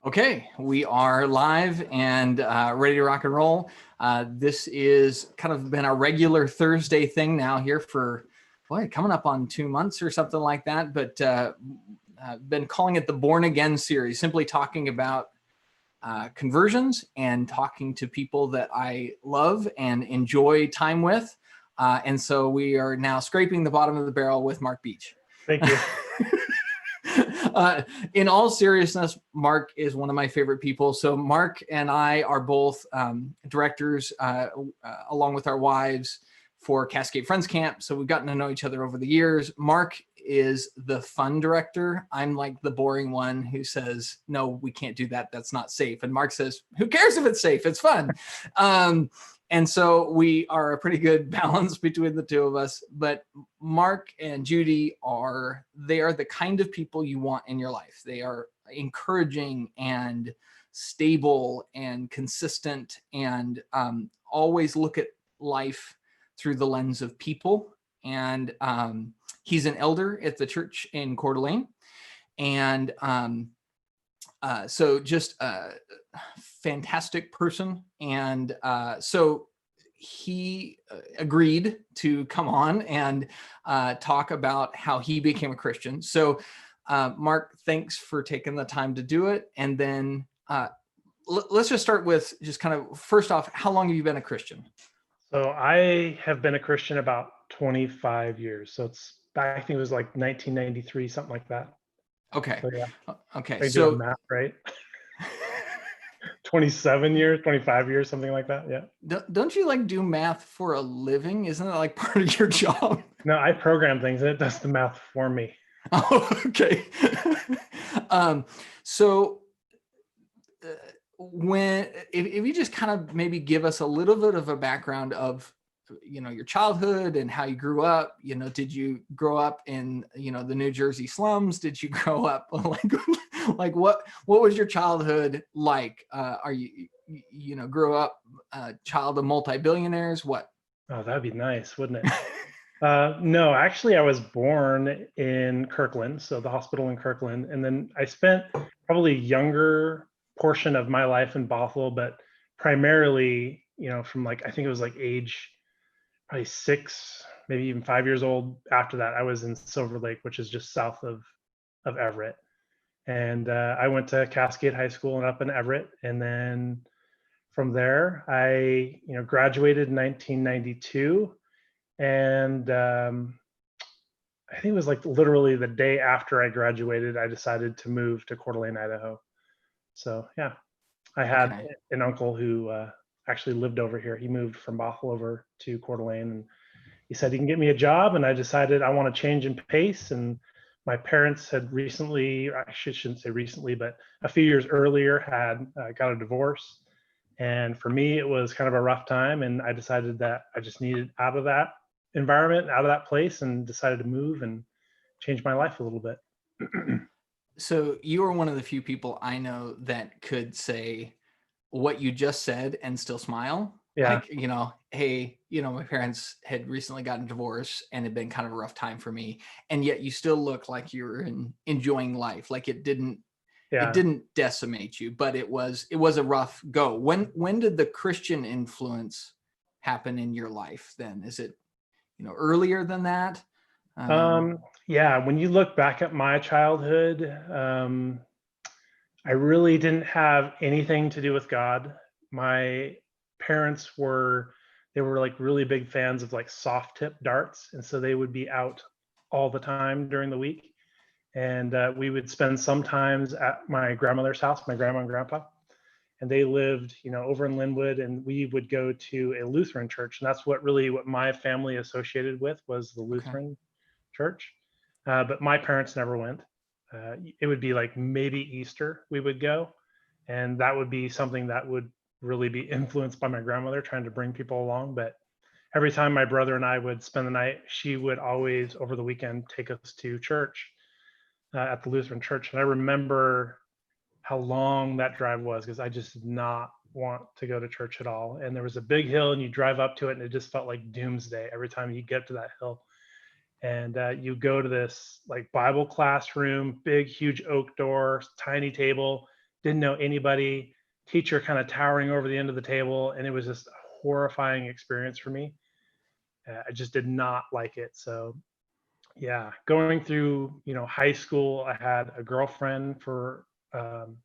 Okay, we are live and ready to rock and roll. This is kind of been a regular Thursday thing now here for, coming up on 2 months or something like that. But been calling it the Born Again series, simply talking about conversions and talking to people that I love and enjoy time with. And so we are now scraping the bottom of the barrel with Mark Beach. Thank you. In all seriousness, Mark is one of my favorite people. So Mark and I are both directors, along with our wives, for Cascade Friends Camp. So we've gotten to know each other over the years. Mark is the fun director. I'm like the boring one who says, no, we can't do that. That's not safe. And Mark says, who cares if it's safe? It's fun. And so we are a pretty good balance between the two of us. But Mark and Judy are the kind of people you want in your life. They are encouraging and stable and consistent and always look at life through the lens of people. And he's an elder at the church in Coeur d'Alene. And so just a fantastic person. And so he agreed to come on and talk about how he became a Christian. So Mark, thanks for taking the time to do it. And then let's just start with just kind of, first off, how long have you been a Christian? So I have been a Christian about 25 years. So I think it was like 1993, something like that. Okay. So yeah. Okay. So doing math, right? 27 years, 25 years, something like that. Yeah. Don't you like do math for a living? Isn't that like part of your job? No, I program things and it does the math for me. Oh, okay. So if you just kind of maybe give us a little bit of a background of, your childhood and how you grew up, did you grow up in, the New Jersey slums? Did you grow up like what was your childhood like? Are you grew up a child of multi-billionaires? What? Oh, that'd be nice, wouldn't it? No, actually I was born in Kirkland, so the hospital in Kirkland. And then I spent probably younger portion of my life in Bothell, but primarily, from I think it was age probably 6, maybe even 5 years old. After that, I was in Silver Lake, which is just south of Everett. And I went to Cascade High School and up in Everett. And then from there, I, graduated in 1992. And I think it was literally the day after I graduated, I decided to move to Coeur d'Alene, Idaho. So yeah, I had an uncle who actually lived over here. He moved from Bothell over to Coeur d'Alene, and he said he can get me a job. And I decided I want to change in pace. And my parents had recently, I shouldn't say recently, but a few years earlier had got a divorce. And for me, it was kind of a rough time. And I decided that I just needed out of that environment, out of that place, and decided to move and change my life a little bit. So you are one of the few people I know that could say what you just said and still smile. Yeah. Hey, my parents had recently gotten divorced and it had been kind of a rough time for me. And yet you still look like you're enjoying life. Like it didn't decimate you, but it was a rough go. When did the Christian influence happen in your life then? Is it, earlier than that? Yeah, when you look back at my childhood, I really didn't have anything to do with God. My parents were really big fans of soft tip darts, and so they would be out all the time during the week. And we would spend sometimes at my grandmother's house, my grandma and grandpa, and they lived, over in Linwood, and we would go to a Lutheran church, and that's what my family associated with was the Lutheran church. But my parents never went. It would be maybe Easter we would go, and that would be something that would really be influenced by my grandmother trying to bring people along. But every time my brother and I would spend the night, she would always over the weekend take us to church at the Lutheran church. And I remember how long that drive was because I just did not want to go to church at all. And there was a big hill and you drive up to it and it just felt like doomsday every time you get to that hill. And you go to this Bible classroom, big, huge oak door, tiny table, didn't know anybody, teacher kind of towering over the end of the table. And it was just a horrifying experience for me. I just did not like it. So yeah, going through, high school, I had a girlfriend for um,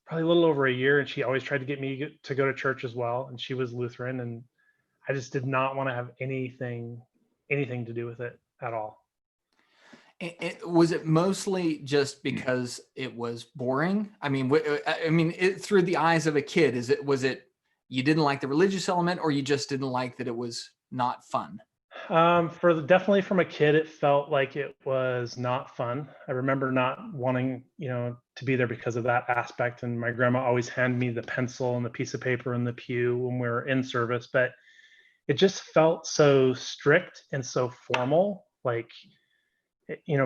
probably a little over a year, and she always tried to get me to go to church as well. And she was Lutheran, and I just did not want to have anything to do with it at all. Was it mostly just because it was boring? I mean, through the eyes of a kid, was it you didn't like the religious element, or you just didn't like that it was not fun? Definitely from a kid, it felt like it was not fun. I remember not wanting, to be there because of that aspect. And my grandma always handed me the pencil and the piece of paper in the pew when we were in service, but it just felt so strict and so formal. Like,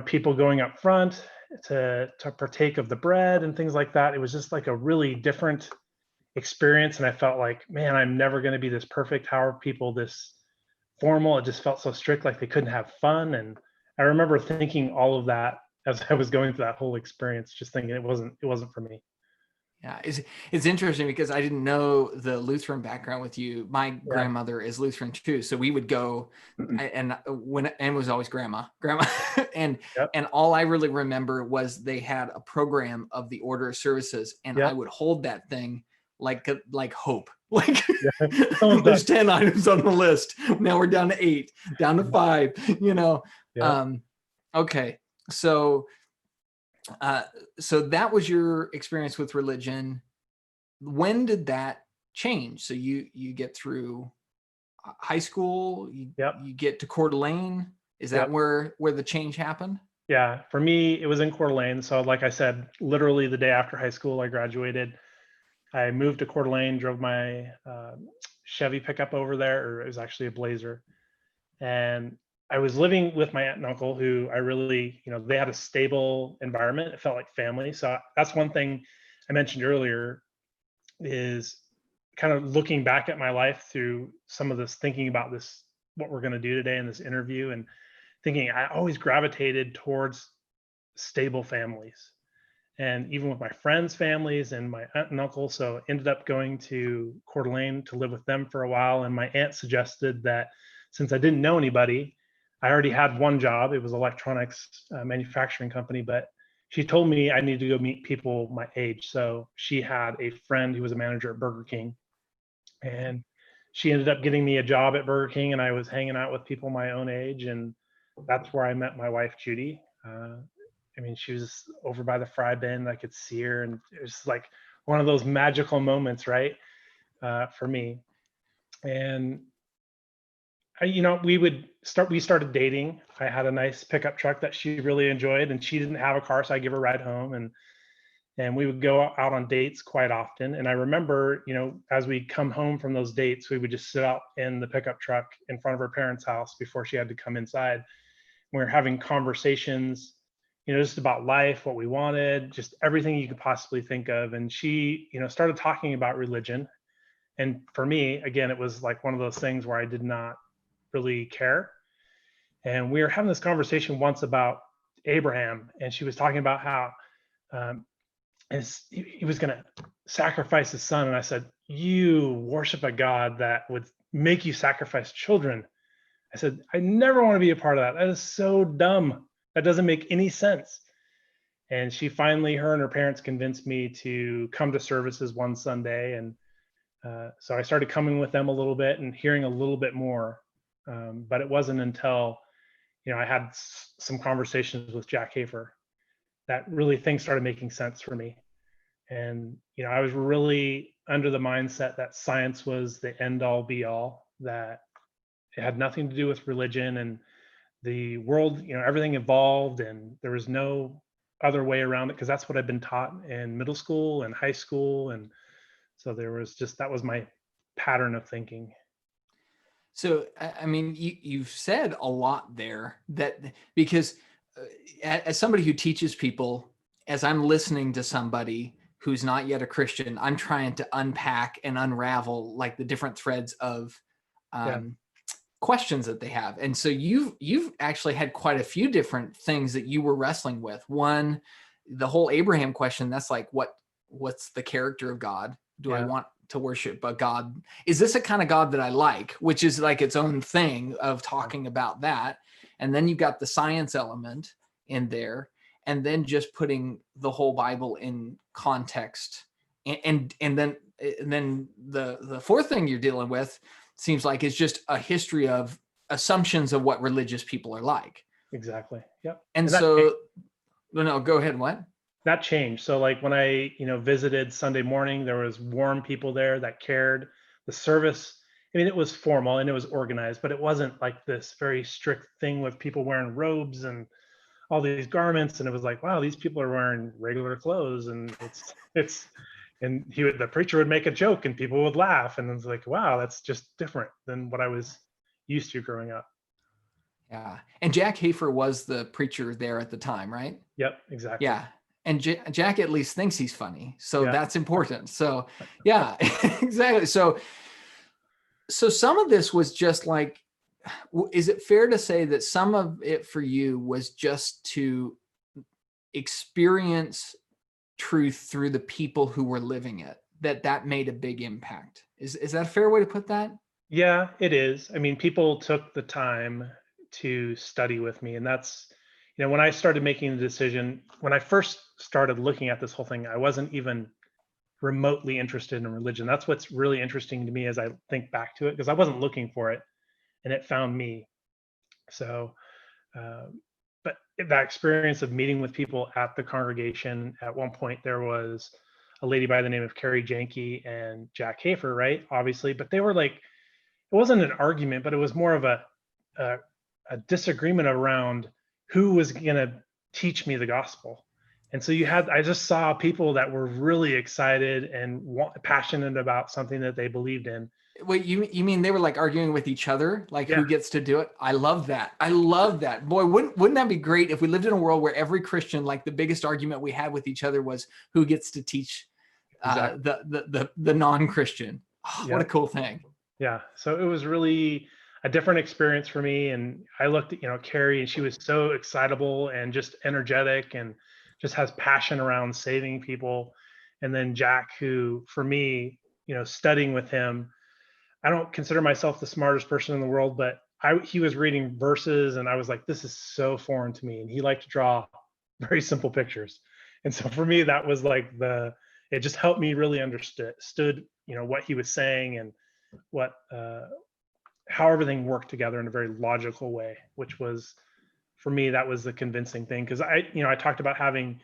people going up front to partake of the bread and things like that. It was just like a really different experience, and I felt like, man, I'm never going to be this perfect. How are people this formal? It just felt so strict, like they couldn't have fun. And I remember thinking all of that as I was going through that whole experience, just thinking it wasn't for me. Yeah, it's interesting because I didn't know the Lutheran background with you. My Yeah. grandmother is Lutheran too, so we would go, and it was always grandma, and Yep. and all I really remember was they had a program of the order of services, and I Yep. would hold that thing like hope, like Yeah. Almost there's done. 10 items on the list. Now we're down to 8, down to 5. Yeah. Okay, so. So that was your experience with religion. When did that change? So you get through high school, Yep. you get to Coeur d'Alene. Is that Yep. where the change happened? Yeah. For me, it was in Coeur d'Alene. So, like I said, literally the day after high school, I graduated. I moved to Coeur d'Alene, drove my Chevy pickup over there, or it was actually a Blazer. And I was living with my aunt and uncle, who I really, they had a stable environment. It felt like family. So that's one thing I mentioned earlier, is kind of looking back at my life through some of this, thinking about this, what we're going to do today in this interview, and thinking I always gravitated towards stable families. And even with my friends' families and my aunt and uncle, so ended up going to Coeur d'Alene to live with them for a while. And my aunt suggested that since I didn't know anybody, I already had one job. It was electronics manufacturing company, but she told me I needed to go meet people my age. So she had a friend who was a manager at Burger King, and she ended up getting me a job at Burger King, and I was hanging out with people my own age, and that's where I met my wife, Judy. I mean, she was over by the fry bin. I could see her, and it was like one of those magical moments, right, for me. And we started dating. I had a nice pickup truck that she really enjoyed, and she didn't have a car, so I give her a ride home, and we would go out on dates quite often. And I remember, as we come home from those dates, we would just sit out in the pickup truck in front of her parents' house before she had to come inside. We were having conversations, just about life, what we wanted, just everything you could possibly think of. And she, started talking about religion. And for me, again, it was like one of those things where I did not really care. And we were having this conversation once about Abraham, and she was talking about how um, he was going to sacrifice his son. And I said, "You worship a God that would make you sacrifice children." I said, "I never want to be a part of that. That is so dumb. That doesn't make any sense." And she finally, her and her parents convinced me to come to services one Sunday. And so I started coming with them a little bit and hearing a little bit more. But it wasn't until, I had some conversations with Jack Hafer that really things started making sense for me. And, I was really under the mindset that science was the end all be all, that it had nothing to do with religion, and the world, everything evolved, and there was no other way around it, because that's what I've been taught in middle school and high school. And so that was my pattern of thinking. So, I mean, you've said a lot there, that because as somebody who teaches people, as I'm listening to somebody who's not yet a Christian, I'm trying to unpack and unravel like the different threads of Yeah. questions that they have. And so you've actually had quite a few different things that you were wrestling with. One, the whole Abraham question, that's like what what's the character of God? Do I Yeah. want to worship a God? Is this a kind of God that I like, which is like its own thing of talking about that. And then you got the science element in there, and then just putting the whole Bible in context. And then the fourth thing you're dealing with seems like is just a history of assumptions of what religious people are like. Exactly. Yep. And that so, no, go ahead. What? that changed. So like when I, visited Sunday morning, there was warm people there that cared. The service, I mean, it was formal and it was organized, but it wasn't like this very strict thing with people wearing robes and all these garments. And it was like, wow, these people are wearing regular clothes, and and the preacher would make a joke and people would laugh, and it's like, wow, that's just different than what I was used to growing up. Yeah. And Jack Hafer was the preacher there at the time, right? Yep, exactly. Yeah. And Jack at least thinks he's funny. So Yeah. that's important. So yeah, exactly. So some of this was just like, is it fair to say that some of it for you was just to experience truth through the people who were living it, that made a big impact? Is that a fair way to put that? Yeah, it is. I mean, people took the time to study with me. And that's, when I started making the decision, when I first started looking at this whole thing, I wasn't even remotely interested in religion. That's what's really interesting to me as I think back to it, because I wasn't looking for it and it found me. So, uh, but that experience of meeting with people at the congregation, at one point there was a lady by the name of Carrie Janke and Jack Hafer, right? Obviously, but they were like, it wasn't an argument, but it was more of a, a disagreement around who was going to teach me the gospel. And so I just saw people that were really excited and passionate about something that they believed in. Wait, you mean they were like arguing with each other, like Yeah. who gets to do it? I love that. I love that. Boy, wouldn't that be great if we lived in a world where every Christian, like the biggest argument we had with each other was who gets to teach Exactly. the non-Christian. Oh, what a cool thing. Yeah. So it was really a different experience for me. And I looked at, Carrie, and she was so excitable and just energetic and just has passion around saving people. And then Jack, who for me, studying with him, I don't consider myself the smartest person in the world, but he was reading verses and I was like, this is so foreign to me. And he liked to draw very simple pictures. And so for me, that was like it just helped me really understood, what he was saying and how everything worked together in a very logical way, which was, for me, that was the convincing thing. Cause I talked about having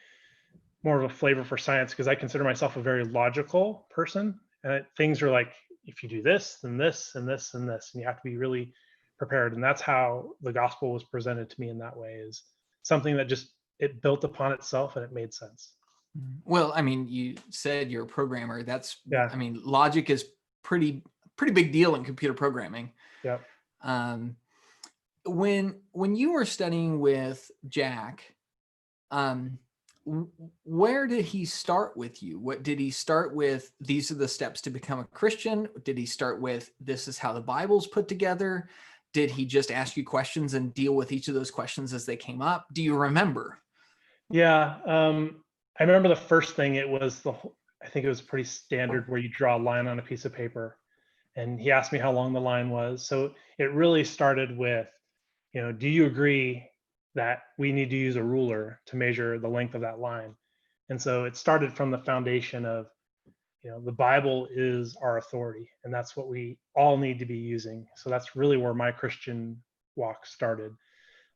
more of a flavor for science because I consider myself a very logical person. And things are like, if you do this, then this, and this, and this, and you have to be really prepared. And that's how the gospel was presented to me in that way, is something that just, it built upon itself and it made sense. Well, I mean, you said you're a programmer. Yeah. I mean, logic is pretty big deal in computer programming. Yeah. When you were studying with Jack, where did he start with you? What did he start with? These are the steps to become a Christian. Did he start with, this is how the Bible's put together? Did he just ask you questions and deal with each of those questions as they came up? Do you remember? Yeah. I remember the first thing, I think it was pretty standard where you draw a line on a piece of paper, and he asked me how long the line was. So it really started with, do you agree that we need to use a ruler to measure the length of that line? And so it started from the foundation of, the Bible is our authority, and that's what we all need to be using. So that's really where my Christian walk started.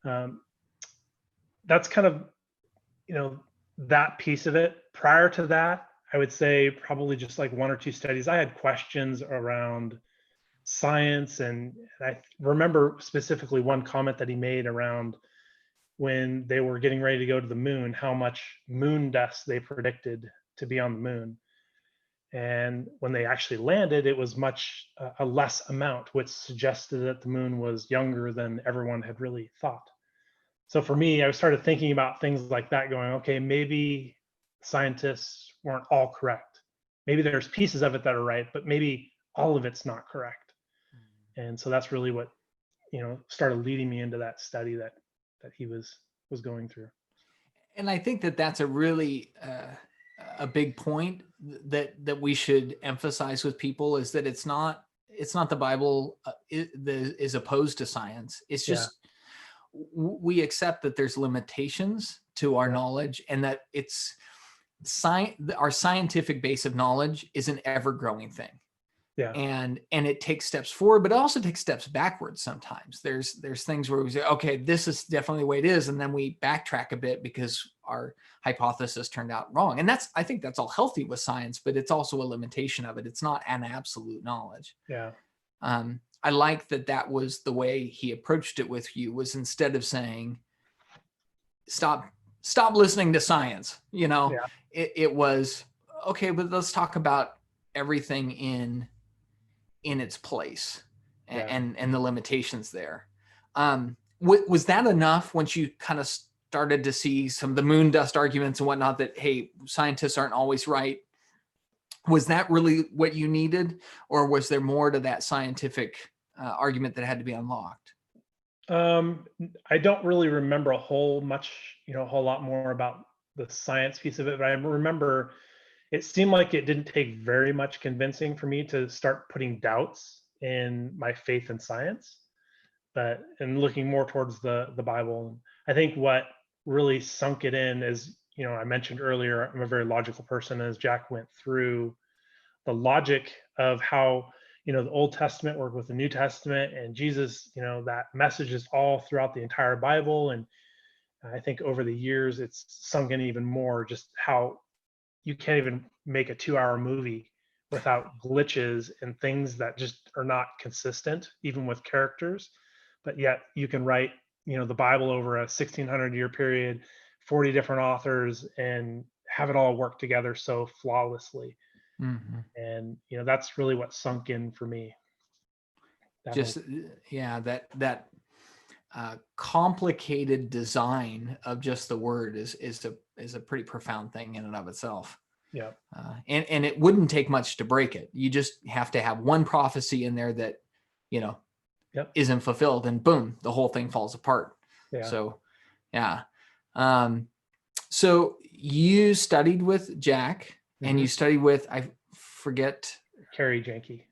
That's kind of, that piece of it. Prior to that, I would say probably just like one or two studies. I had questions around science, and I remember specifically one comment that he made around when they were getting ready to go to the moon, how much moon dust they predicted to be on the moon. And when they actually landed, it was much a less amount, which suggested that the moon was younger than everyone had really thought. So for me, I started thinking about things like that, going, okay, maybe scientists weren't all correct. Maybe there's pieces of it that are right, but maybe all of it's not correct. And so that's really what, started leading me into that study that he was going through. And I think that that's a really a big point that we should emphasize with people is that it's not the Bible is opposed to science. It's Yeah. just we accept that there's limitations to our Yeah. knowledge, and that it's our scientific base of knowledge is an ever growing thing. Yeah. And it takes steps forward, but it also takes steps backwards. Sometimes there's things where we say, okay, this is definitely the way it is, and then we backtrack a bit because our hypothesis turned out wrong. And I think that's all healthy with science, but it's also a limitation of it. It's not an absolute knowledge. Yeah. I like that was the way he approached it with you, was instead of saying, stop listening to science, Yeah. it was, okay, but let's talk about everything in its place, and the limitations there. Was that enough once you kind of started to see some of the moon dust arguments and whatnot, that, hey, scientists aren't always right? Was that really what you needed, or was there more to that scientific argument that had to be unlocked? I don't really remember a whole lot more about the science piece of it, but I remember it seemed like it didn't take very much convincing for me to start putting doubts in my faith in science, and looking more towards the Bible. I think what really sunk it in is, I mentioned earlier, I'm a very logical person. As Jack went through the logic of how, the Old Testament worked with the New Testament, and Jesus, that message is all throughout the entire Bible. And I think over the years, it's sunk in even more, just how you can't even make a 2-hour movie without glitches and things that just are not consistent, even with characters. But yet you can write, the Bible over a 1600-year period, 40 different authors, and have it all work together so flawlessly. Mm-hmm. And, that's really what sunk in for me. That complicated design of just the word is a pretty profound thing in and of itself. Yeah. And it wouldn't take much to break it. You just have to have one prophecy in there that, isn't fulfilled, and boom, the whole thing falls apart. Yeah. So, yeah. So you studied with Jack, and you studied with, I forget, Carrie Janke.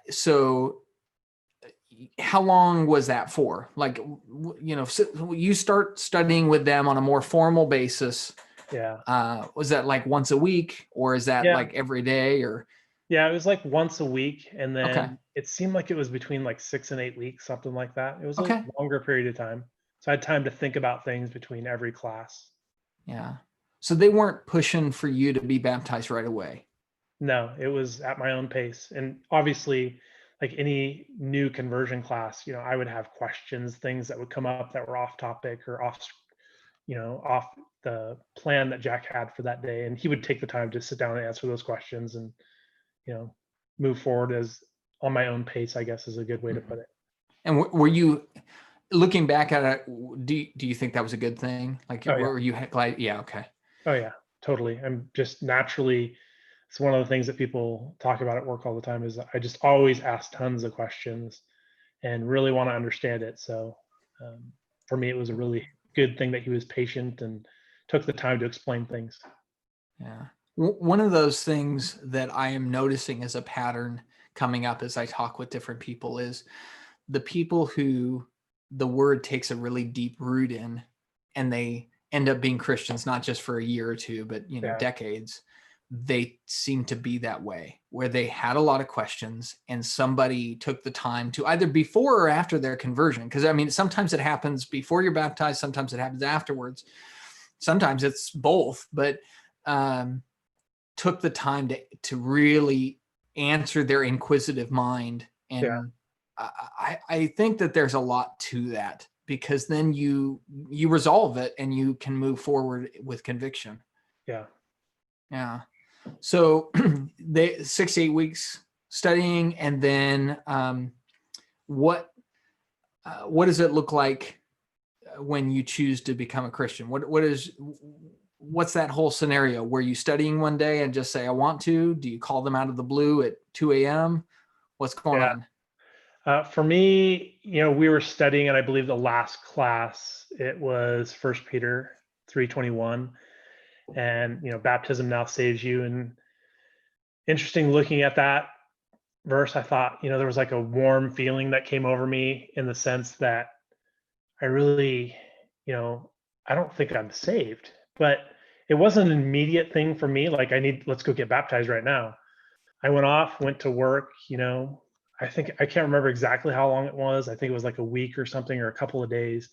So how long was that for? Like, so you start studying with them on a more formal basis. Yeah. Was that like once a week, or is that like every day, or? Yeah, it was like once a week. And then Okay. it seemed like it was between like 6 and 8 weeks, something like that. It was Okay. a longer period of time. So I had time to think about things between every class. Yeah. So they weren't pushing for you to be baptized right away. No, it was at my own pace. And obviously, like any new conversion class, I would have questions, things that would come up that were off topic or off the plan that Jack had for that day. And he would take the time to sit down and answer those questions, and, move forward as on my own pace, I guess, is a good way to put it. And were you, looking back at it, do you think that was a good thing? Like, were you glad? Yeah. Okay. Oh yeah, totally. I'm just naturally, it's one of the things that people talk about at work all the time, is I just always ask tons of questions and really want to understand it. So for me, it was a really good thing that he was patient and took the time to explain things. Yeah. One of those things that I am noticing as a pattern coming up as I talk with different people is the people who the word takes a really deep root in, and they end up being Christians, not just for a year or two, but, decades. They seem to be that way, where they had a lot of questions and somebody took the time to, either before or after their conversion. Because, I mean, sometimes it happens before you're baptized, sometimes it happens afterwards. Sometimes it's both, but took the time to really answer their inquisitive mind. And I think that there's a lot to that, because then you resolve it and you can move forward with conviction. Yeah. So they 6 to 8 weeks studying, and then what does it look like when you choose to become a Christian? What's that whole scenario? Were you studying one day and just say, I want to? Do you call them out of the blue at 2 a.m.? What's going on? For me, we were studying, and I believe the last class, it was First Peter 3:21, and baptism now saves you. And interesting looking at that verse, I thought, there was like a warm feeling that came over me in the sense that I really, you know, I don't think I'm saved, but it wasn't an immediate thing for me. Like let's go get baptized right now. I went off, went to work, I can't remember exactly how long it was. I think it was like a week or something, or a couple of days.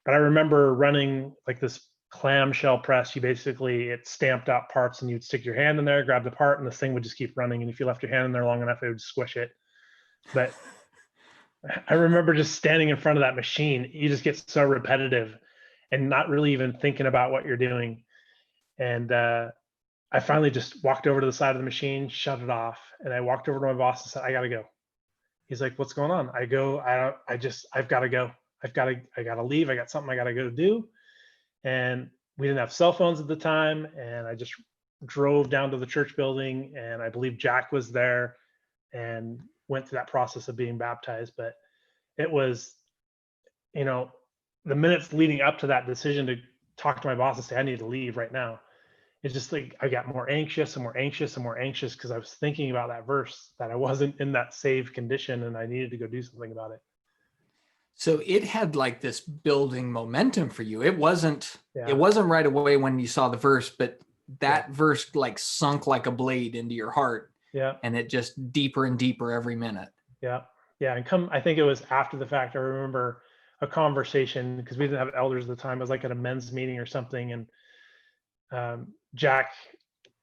But I remember running like this clamshell press. It stamped out parts, and you'd stick your hand in there, grab the part, and this thing would just keep running. And if you left your hand in there long enough, it would squish it. But I remember just standing in front of that machine. You just get so repetitive and not really even thinking about what you're doing. And I finally just walked over to the side of the machine, shut it off, and I walked over to my boss and said, "I gotta go." He's like, "What's going on?" I go, I've got to go. I gotta leave. I got something I gotta go do." And we didn't have cell phones at the time. And I just drove down to the church building, and I believe Jack was there, and went through that process of being baptized. But it was, you know, the minutes leading up to that decision to talk to my boss and say, "I need to leave right now," it's just like I got more anxious and more anxious and more anxious, because I was thinking about that verse, that I wasn't in that saved condition and I needed to go do something about it. So it had like this building momentum for you. It wasn't Yeah. right away when you saw the verse, but that Yeah. verse like sunk like a blade into your heart, Yeah. and it just deeper and deeper every minute. Yeah. Yeah. And I think it was after the fact. I remember a conversation, because we didn't have elders at the time. It was like at a men's meeting or something. And Jack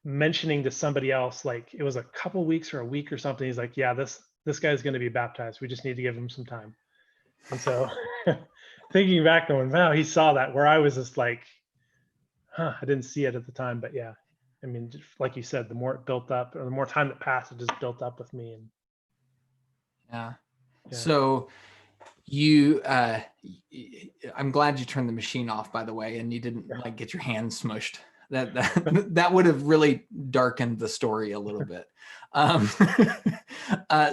mentioning to somebody else, like it was a couple weeks or a week or something. He's like, "Yeah, this guy's going to be baptized. We just need to give him some time." And so thinking back, going, "Wow, he saw that," where I was just like, I didn't see it at the time. But yeah, I mean, just like you said, the more it built up, or the more time that passed, it just built up with me. And Yeah. yeah. So I'm glad you turned the machine off, by the way, and you didn't like get your hands smushed. That would have really darkened the story a little bit.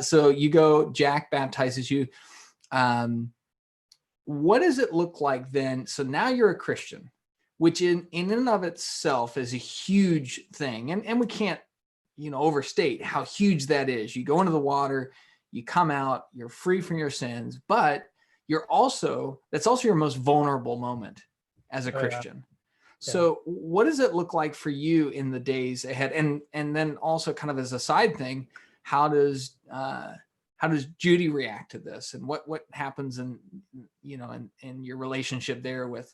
So you go, Jack baptizes you. What does it look like then? So now you're a Christian, which in and of itself is a huge thing. And we can't, overstate how huge that is. You go into the water, you come out, you're free from your sins, but that's also your most vulnerable moment as a Oh yeah. Christian. Yeah. So what does it look like for you in the days ahead? And then also, kind of as a side thing, how does Judy react to this, and what happens in your relationship there with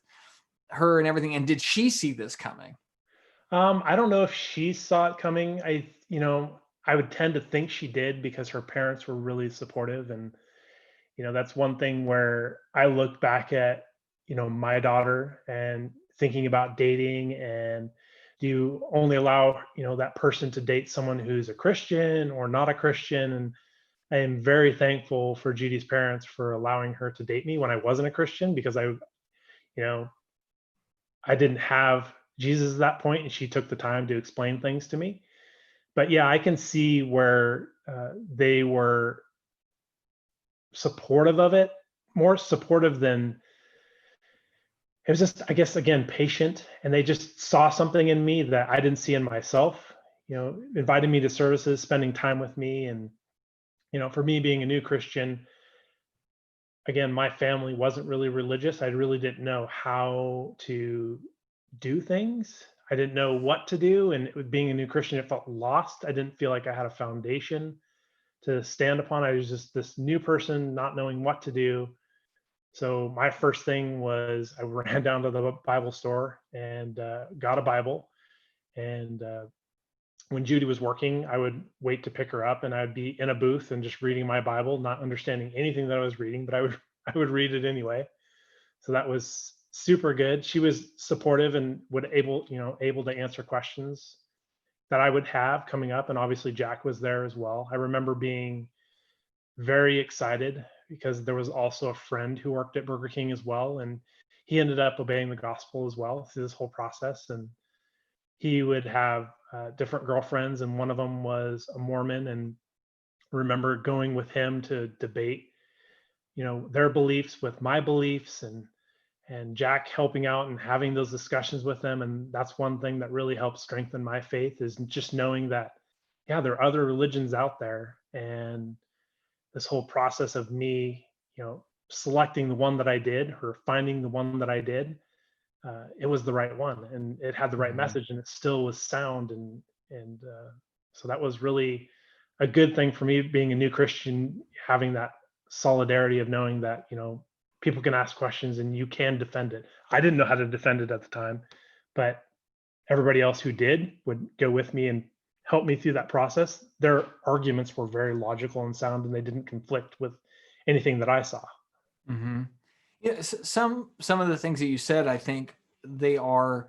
her and everything? And did she see this coming? I don't know if she saw it coming. I would tend to think she did, because her parents were really supportive. And, that's one thing where I look back at, my daughter, and thinking about dating, and do you only allow, that person to date someone who's a Christian or not a Christian? And I am very thankful for Judy's parents for allowing her to date me when I wasn't a Christian, because I didn't have Jesus at that point, and she took the time to explain things to me. But yeah, I can see where they were supportive of it, more supportive than it was. Just, I guess, again, patient, and they just saw something in me that I didn't see in myself. Invited me to services, spending time with me. And for me, being a new Christian, again, my family wasn't really religious. I really didn't know how to do things. I didn't know what to do. And being a new Christian, it felt lost. I didn't feel like I had a foundation to stand upon. I was just this new person, not knowing what to do. So my first thing was I ran down to the Bible store and got a Bible. And when Judy was working, I would wait to pick her up, and I'd be in a booth and just reading my Bible, not understanding anything that I was reading, but I would read it anyway. So that was super good. She was supportive and able to answer questions that I would have coming up. And obviously Jack was there as well. I remember being very excited, because there was also a friend who worked at Burger King as well, and he ended up obeying the gospel as well through this whole process. And he would have different girlfriends, and one of them was a Mormon. And remember going with him to debate, their beliefs with my beliefs, and Jack helping out and having those discussions with them. And that's one thing that really helped strengthen my faith, is just knowing that, yeah, there are other religions out there. And this whole process of me, selecting the one that I did, or finding the one that I did, it was the right one, and it had the right Mhm. message, and it still was sound. And so that was really a good thing for me, being a new Christian, having that solidarity of knowing that, people can ask questions and you can defend it. I didn't know how to defend it at the time, but everybody else who did would go with me and help me through that process. Their arguments were very logical and sound, and they didn't conflict with anything that I saw. Mhm. Yeah, some of the things that you said, I think they're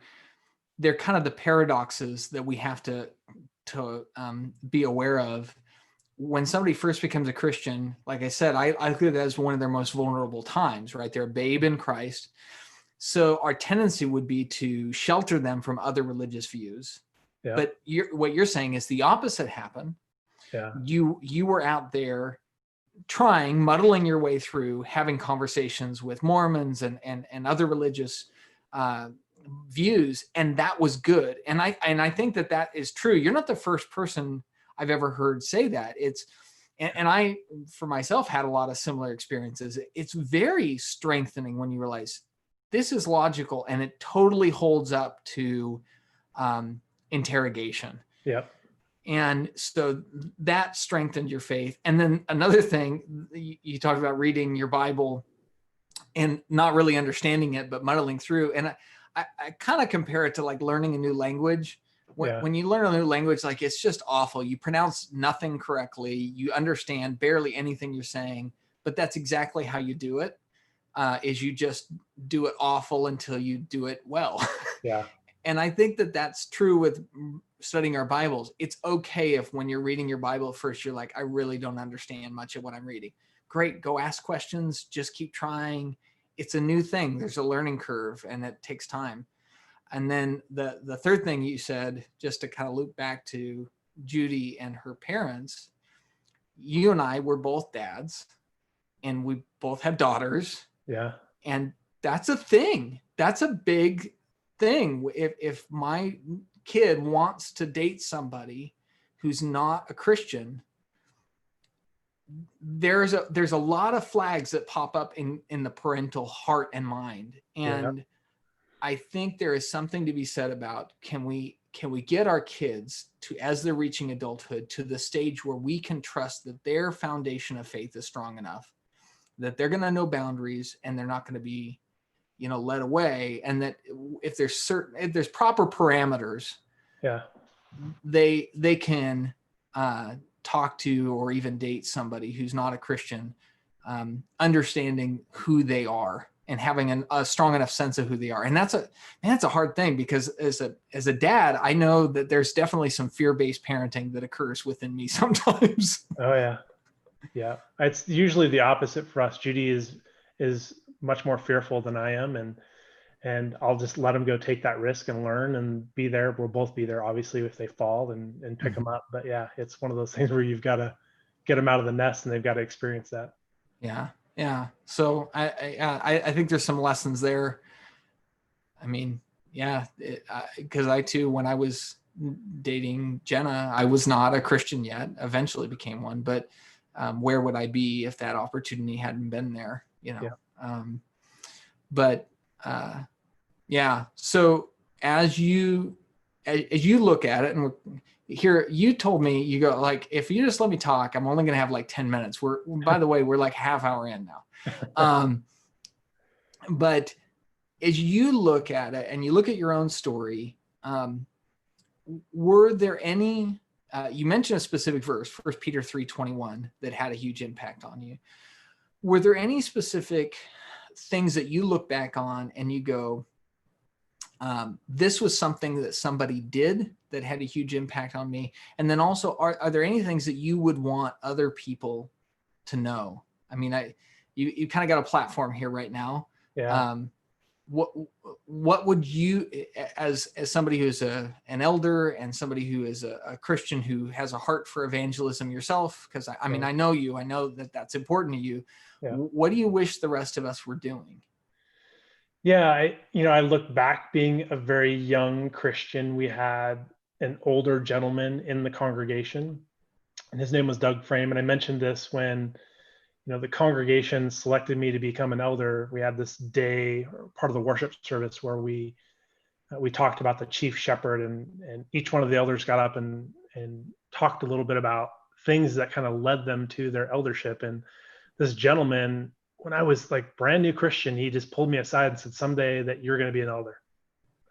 kind of the paradoxes that we have to be aware of. When somebody first becomes a Christian, like I said, I look at it as one of their most vulnerable times, right? They're a babe in Christ. So our tendency would be to shelter them from other religious views. Yeah. But what you're saying is the opposite happened. Yeah. You were out there muddling your way through, having conversations with Mormons and other religious uh, views, and that was good. And I think that is true. You're not the first person I've ever heard say that. And I, for myself, had a lot of similar experiences. It's very strengthening when you realize this is logical and it totally holds up to interrogation. Yep. And so that strengthened your faith. And then another thing, you talked about reading your Bible and not really understanding it, but muddling through. And I kind of compare it to like learning a new language. When you learn a new language, like it's just awful. You pronounce nothing correctly. You understand barely anything you're saying, but that's exactly how you do it. Is you just do it awful until you do it well. Yeah. And I think that that's true with studying our Bibles. It's okay if when you're reading your Bible at first, you're like, I really don't understand much of what I'm reading. Great. Go ask questions. Just keep trying. It's a new thing. There's a learning curve and it takes time. And then the third thing you said, just to kind of loop back to Judy and her parents, you and I were both dads and we both have daughters. Yeah. And that's a thing. That's a big thing. If my kid wants to date somebody who's not a Christian, there's a lot of flags that pop up in the parental heart and mind. And Yeah. I think there is something to be said about, can we get our kids to, as they're reaching adulthood, to the stage where we can trust that their foundation of faith is strong enough, that they're going to know boundaries and they're not going to be, led away. And that if there's proper parameters, Yeah. they can talk to or even date somebody who's not a Christian, understanding who they are and having a strong enough sense of who they are. And that's a hard thing, because as a dad, I know that there's definitely some fear-based parenting that occurs within me sometimes. Oh yeah. Yeah. It's usually the opposite for us. Judy is much more fearful than I am, and I'll just let them go take that risk and learn and be there. We'll both be there, obviously, if they fall and pick them up. But yeah, it's one of those things where you've got to get them out of the nest and they've got to experience that. Yeah. Yeah. So I think there's some lessons there. I mean, yeah, because I too, when I was dating Jenna, I was not a Christian yet, eventually became one, but where would I be if that opportunity hadn't been there, Yeah. But yeah. So as you look at it, and here, you told me, you go like, if you just let me talk, I'm only going to have like 10 minutes. By the way, we're like half hour in now. But as you look at it and you look at your own story, were there any, you mentioned a specific verse, 1 Peter 3:21, that had a huge impact on you. Were there any specific things that you look back on and you go, this was something that somebody did that had a huge impact on me? And then also, are there any things that you would want other people to know? I mean, you kind of got a platform here right now. Yeah. what would you, as somebody who's an elder and somebody who is a Christian who has a heart for evangelism yourself, because I mean, I know you, I know that that's important to you. Yeah. What do you wish the rest of us were doing? Yeah, I look back being a very young Christian. We had an older gentleman in the congregation, and his name was Doug Frame. And I mentioned this when, the congregation selected me to become an elder. We had this day, or part of the worship service, where we talked about the chief shepherd, and each one of the elders got up and talked a little bit about things that kind of led them to their eldership. And this gentleman, when I was like brand new Christian, he just pulled me aside and said, "Someday that you're going to be an elder.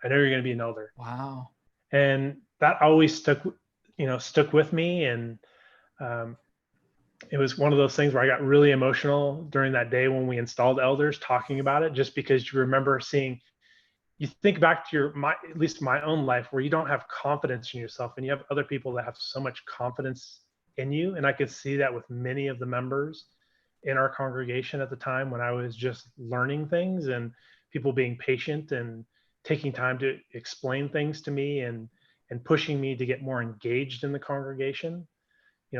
I know you're going to be an elder." Wow. And that always stuck with me. And it was one of those things where I got really emotional during that day when we installed elders, talking about it, just because you remember seeing, you think back to at least my own life, where you don't have confidence in yourself and you have other people that have so much confidence in you. And I could see that with many of the members in our congregation at the time, when I was just learning things, and people being patient and taking time to explain things to me, and pushing me to get more engaged in the congregation.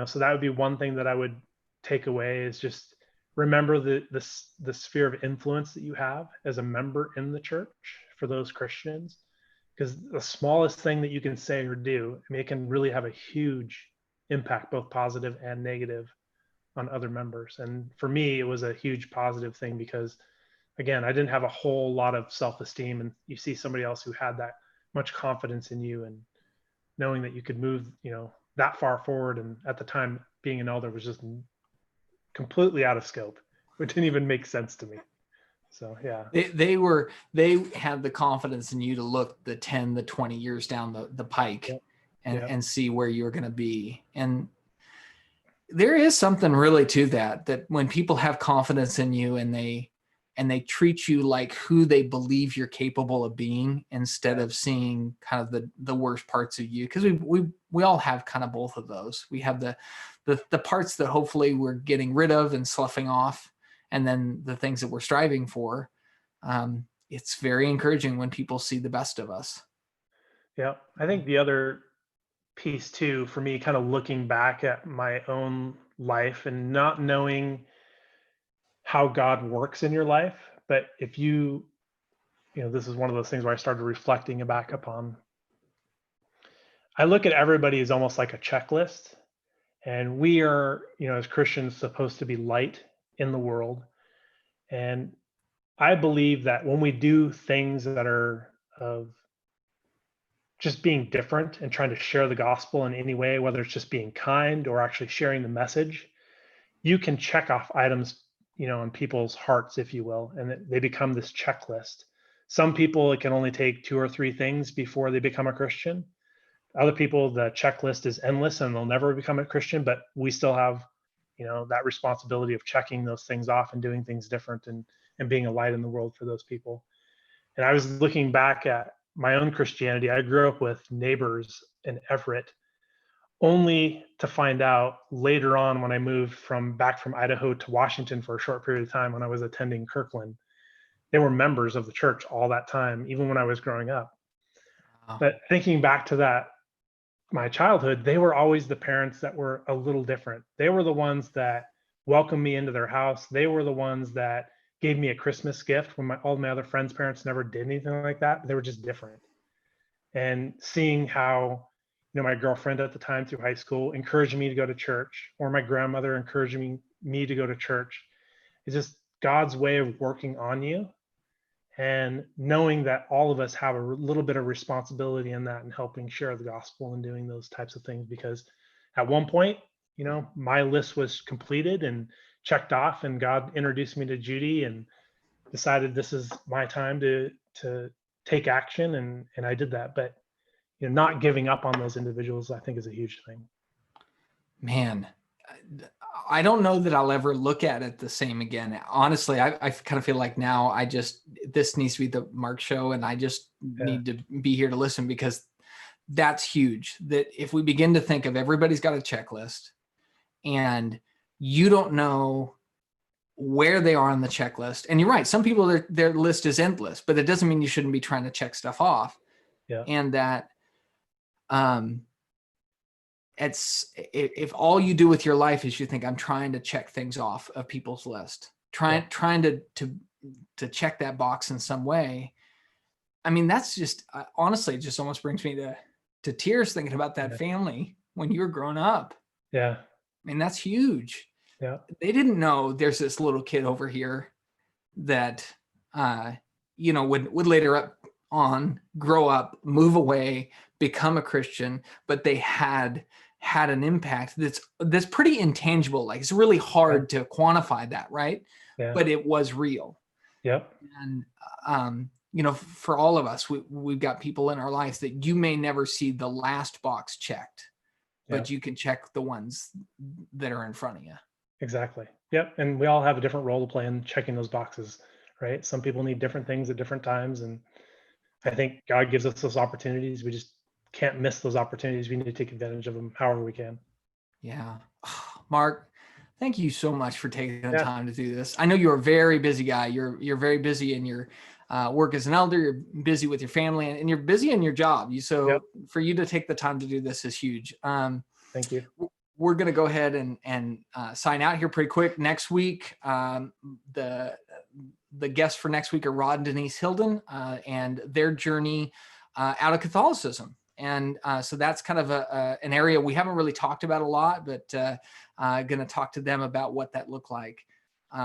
So that would be one thing that I would take away, is just remember the sphere of influence that you have as a member in the church for those Christians, because the smallest thing that you can say or do, I mean, it can really have a huge impact, both positive and negative, on other members. And for me, it was a huge positive thing, because again, I didn't have a whole lot of self-esteem, and you see somebody else who had that much confidence in you, and knowing that you could move, that far forward. And at the time, being an elder was just completely out of scope. It didn't even make sense to me. So yeah, they had the confidence in you to look the 10, the 20 years down the pike. Yep. And see where you're going to be. And there is something really to that when people have confidence in you, and they treat you like who they believe you're capable of being, instead of seeing kind of the worst parts of you. Because we all have kind of both of those. We have the parts that hopefully we're getting rid of and sloughing off, and then the things that we're striving for. It's very encouraging when people see the best of us. Yeah, I think the other piece too, for me, kind of looking back at my own life and not knowing how God works in your life, but if this is one of those things where I started reflecting back upon. I look at everybody as almost like a checklist, and we are, as Christians, supposed to be light in the world. And I believe that when we do things that are of just being different and trying to share the gospel in any way, whether it's just being kind or actually sharing the message, you can check off items, in people's hearts, if you will, and they become this checklist. Some people, it can only take 2 or 3 things before they become a Christian. Other people, the checklist is endless and they'll never become a Christian, but we still have, that responsibility of checking those things off and doing things different, and being a light in the world for those people. And I was looking back at my own Christianity. I grew up with neighbors in Everett, only to find out later on, when I moved back from Idaho to Washington for a short period of time, when I was attending Kirkland, they were members of the church all that time, even when I was growing up. Wow. But thinking back to that, my childhood, they were always the parents that were a little different. They were the ones that welcomed me into their house. They were the ones that gave me a Christmas gift when all my other friends' parents never did anything like that. They were just different. And seeing how, my girlfriend at the time through high school encouraging me to go to church, or my grandmother encouraging me to go to church, is just God's way of working on you, and knowing that all of us have a little bit of responsibility in that, and helping share the gospel and doing those types of things. Because at one point, my list was completed and checked off, and God introduced me to Judy and decided this is my time to take action, and I did that. But not giving up on those individuals, I think, is a huge thing. Man, I don't know that I'll ever look at it the same again. Honestly, I kind of feel like now this needs to be the Mark show, and I just need to be here to listen, because that's huge. That if we begin to think of everybody's got a checklist, and you don't know where they are on the checklist. And you're right. Some people, their list is endless, but it doesn't mean you shouldn't be trying to check stuff off. Yeah. And that, if all you do with your life is you think I'm trying to check things off of people's list, trying to check that box in some way. I mean, that's just honestly, it just almost brings me to tears thinking about that family when you were growing up. Yeah. I mean, that's huge. Yeah. They didn't know there's this little kid over here that, would later on grow up, move away, become a Christian, but they had an impact that's pretty intangible. Like, it's really hard to quantify that, right? Yeah. But it was real. Yep. And, for all of us, we've got people in our lives that you may never see the last box checked, but you can check the ones that are in front of you. Exactly. Yep. And we all have a different role to play in checking those boxes, right? Some people need different things at different times. And I think God gives us those opportunities. We just can't miss those opportunities. We need to take advantage of them however we can. Yeah. Mark, thank you so much for taking the time to do this. I know you're a very busy guy. You're very busy in your work as an elder. You're busy with your family, and you're busy in your job. So for you to take the time to do this is huge. Thank you. We're going to go ahead and sign out here pretty quick. Next week, the guests for next week are Rod and Denise Hilden and their journey out of Catholicism. And so that's kind of an area we haven't really talked about a lot, but going to talk to them about what that looked like.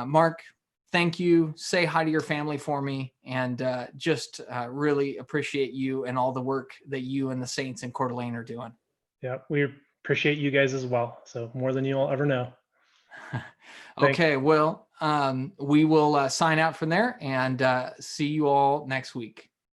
Mark, thank you. Say hi to your family for me, and just really appreciate you and all the work that you and the saints in Coeur d'Alene are doing. Yeah, we appreciate you guys as well. So more than you'll ever know. Okay, well, we will sign out from there and see you all next week.